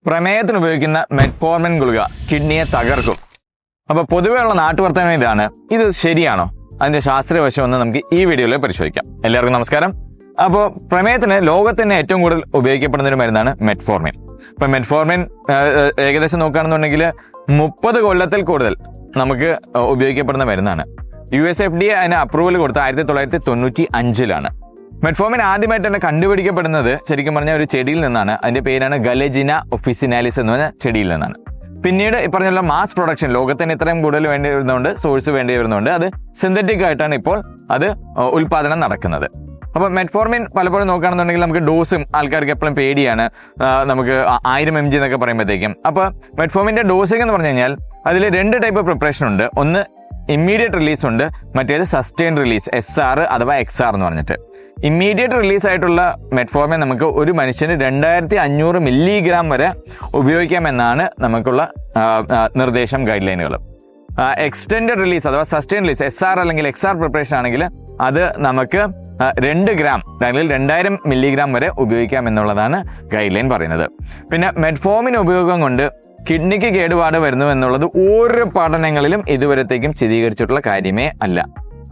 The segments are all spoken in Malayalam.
പ്രമേഹത്തിന് ഉപയോഗിക്കുന്ന മെറ്റ്ഫോർമിൻ ഗുളിക കിഡ്നിയെ തകർക്കും. അപ്പോൾ പൊതുവെയുള്ള നാട്ടുവർത്തനം ഇതാണ്. ഇത് ശരിയാണോ? അതിന്റെ ശാസ്ത്രീയ വശം ഒന്ന് നമുക്ക് ഈ വീഡിയോയിൽ പരിശോധിക്കാം. എല്ലാവർക്കും നമസ്കാരം. അപ്പോൾ പ്രമേഹത്തിന് ലോകത്ത് തന്നെ ഏറ്റവും കൂടുതൽ ഉപയോഗിക്കപ്പെടുന്ന ഒരു മരുന്നാണ് മെറ്റ്ഫോർമിൻ. ഇപ്പം മെറ്റ്ഫോർമിൻ ഏകദേശം നോക്കുകയാണെന്നുണ്ടെങ്കിൽ 30 കൊല്ലത്തിൽ കൂടുതൽ നമുക്ക് ഉപയോഗിക്കപ്പെടുന്ന മരുന്നാണ്. USFDA അതിന് അപ്രൂവൽ കൊടുത്ത 1995-ലാണ്. മെറ്റ്ഫോർമിൻ ആദ്യമായിട്ട് തന്നെ കണ്ടുപിടിക്കപ്പെടുന്നത് ശരിക്കും പറഞ്ഞാൽ ഒരു ചെടിയിൽ നിന്നാണ്. അതിന്റെ പേരാണ് ഗലജിന ഒഫിസിനാലിസ് എന്ന് പറഞ്ഞ ചെടിയിൽ നിന്നാണ്. പിന്നീട് ഈ പറഞ്ഞ മാസ് പ്രൊഡക്ഷൻ ലോകത്തിന് ഇത്രയും കൂടുതൽ വേണ്ടി വരുന്നുണ്ട്, സോഴ്സ് വേണ്ടി വരുന്നുണ്ട്. അത് സിന്തറ്റിക് ആയിട്ടാണ് ഇപ്പോൾ അത് ഉൽപാദനം നടക്കുന്നത്. അപ്പോൾ മെറ്റ്ഫോർമിൻ പലപ്പോഴും നോക്കുകയാണെന്നുണ്ടെങ്കിൽ നമുക്ക് ഡോസും ആൾക്കാർക്ക് എപ്പോഴും പേടിയാണ്. നമുക്ക് 1000 mg എന്നൊക്കെ പറയുമ്പോഴത്തേക്കും. അപ്പോൾ മെറ്റ്ഫോർമിന്റെ ഡോസിംഗ് എന്ന് പറഞ്ഞു കഴിഞ്ഞാൽ അതിൽ 2 ടൈപ്പ് പ്രിപ്പറേഷൻ ഉണ്ട്. ഒന്ന് ഇമ്മീഡിയറ്റ് റിലീസ് ഉണ്ട്, മറ്റേത് സസ്റ്റെയിൻ റിലീസ് SR അഥവാ XR എന്ന് പറഞ്ഞിട്ട്. ഇമ്മീഡിയറ്റ് റിലീസ് ആയിട്ടുള്ള മെറ്റ്ഫോർമിൻ നമുക്ക് ഒരു മനുഷ്യന് 2500 മില്ലിഗ്രാം വരെ ഉപയോഗിക്കാമെന്നാണ് നമുക്കുള്ള നിർദ്ദേശം, ഗൈഡ് ലൈനുകൾ. എക്സ്റ്റെൻഡഡ് റിലീസ് അഥവാ സസ്റ്റെയിൻ റിലീസ് SR അല്ലെങ്കിൽ XR പ്രിപ്പറേഷൻ ആണെങ്കിൽ അത് നമുക്ക് 2 ഗ്രാം അല്ലെങ്കിൽ 2000 മില്ലിഗ്രാം വരെ ഉപയോഗിക്കാം എന്നുള്ളതാണ് ഗൈഡ് ലൈൻ പറയുന്നത്. പിന്നെ മെറ്റ്ഫോർമിൻ ഉപയോഗം കൊണ്ട് കിഡ്നിക്ക് കേടുപാട് വരുന്നു എന്നുള്ളത് ഓരോ പഠനങ്ങളിലും ഇതുവരത്തേക്കും സ്ഥിരീകരിച്ചിട്ടുള്ള കാര്യമേ അല്ല.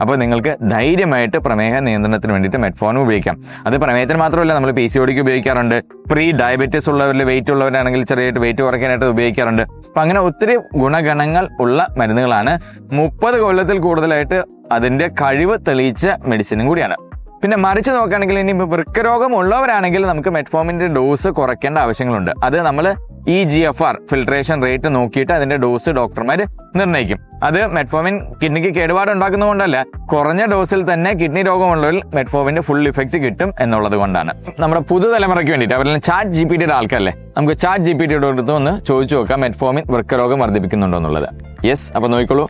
അപ്പോൾ നിങ്ങൾക്ക് ധൈര്യമായിട്ട് പ്രമേഹ നിയന്ത്രണത്തിന് വേണ്ടിയിട്ട് മെറ്റ്ഫോർമിൻ ഉപയോഗിക്കാം. അത് പ്രമേഹത്തിന് മാത്രമല്ല, നമ്മൾ PCODക്ക് ഉപയോഗിക്കാറുണ്ട്. പ്രീ ഡയബറ്റീസ് ഉള്ളവരിൽ, വെയിറ്റ് ഉള്ളവരാണെങ്കിൽ ചെറിയായിട്ട് വെയിറ്റ് കുറയ്ക്കാനായിട്ട് ഉപയോഗിക്കാറുണ്ട്. അപ്പം അങ്ങനെ ഒത്തിരി ഗുണഗണങ്ങൾ ഉള്ള മരുന്നുകളാണ്. 30 കൊല്ലത്തിൽ കൂടുതലായിട്ട് അതിൻ്റെ കഴിവ് തെളിയിച്ച മെഡിസിനും കൂടിയാണ്. പിന്നെ മറിച്ച് നോക്കുകയാണെങ്കിൽ ഇനി വൃക്കരോഗം ഉള്ളവരാണെങ്കിൽ നമുക്ക് മെറ്റ്ഫോർമിൻ്റെ ഡോസ് കുറയ്ക്കേണ്ട ആവശ്യങ്ങളുണ്ട്. അത് നമ്മൾ EGFR ഫിൽട്രേഷൻ റേറ്റ് നോക്കിയിട്ട് അതിന്റെ ഡോസ് ഡോക്ടർമാർ നിർണ്ണയിക്കും. അത് മെറ്റ്ഫോർമിൻ കിഡ്നിക്ക് കേടുപാട് ഉണ്ടാക്കുന്നതുകൊണ്ടല്ല, കുറഞ്ഞ ഡോസിൽ തന്നെ കിഡ്നി രോഗമുള്ളവരിൽ മെറ്റ്ഫോർമിന്റെ ഫുൾ ഇഫക്റ്റ് കിട്ടും എന്നുള്ളത് കൊണ്ടാണ്. നമ്മുടെ പുതുതലമുറയ്ക്ക് വേണ്ടിയിട്ട് അവരെല്ലാം ChatGPTയുടെ ആൾക്കാരല്ലേ, നമുക്ക് ChatGPTയുടെ അടുത്ത് ഒന്ന് ചോദിച്ചു നോക്കാം മെറ്റ്ഫോർമിൻ വൃക്കരോഗം വർദ്ധിപ്പിക്കുന്നുണ്ടോ എന്നുള്ളത്. യെസ്, അപ്പോൾ നോക്കിക്കോളൂ.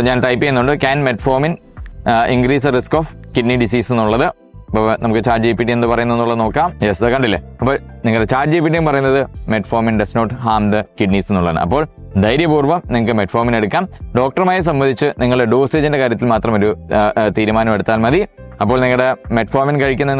ഞാൻ ടൈപ്പ് ചെയ്യുന്നുണ്ട് can metformin increase risk of kidney disease എന്നുള്ളത്. അപ്പോൾ നമുക്ക് ChatGPT എന്ത് പറയുന്നു എന്നുള്ളത് നോക്കാം. യെസ്, കണ്ടില്ലേ? അപ്പോൾ നിങ്ങളുടെ ChatGPT പറയുന്നത് metformin does not harm the kidneys എന്നുള്ളതാണ്. അപ്പോൾ ധൈര്യപൂർവ്വം നിങ്ങൾക്ക് മെറ്റ്ഫോർമിൻ എടുക്കാം. ഡോക്ടറുമായി സംബന്ധിച്ച് നിങ്ങളുടെ ഡോസേജിന്റെ കാര്യത്തിൽ മാത്രം ഒരു തീരുമാനം എടുത്താൽ മതി. അപ്പോൾ നിങ്ങളുടെ മെറ്റ്ഫോർമിൻ കഴിക്കുന്ന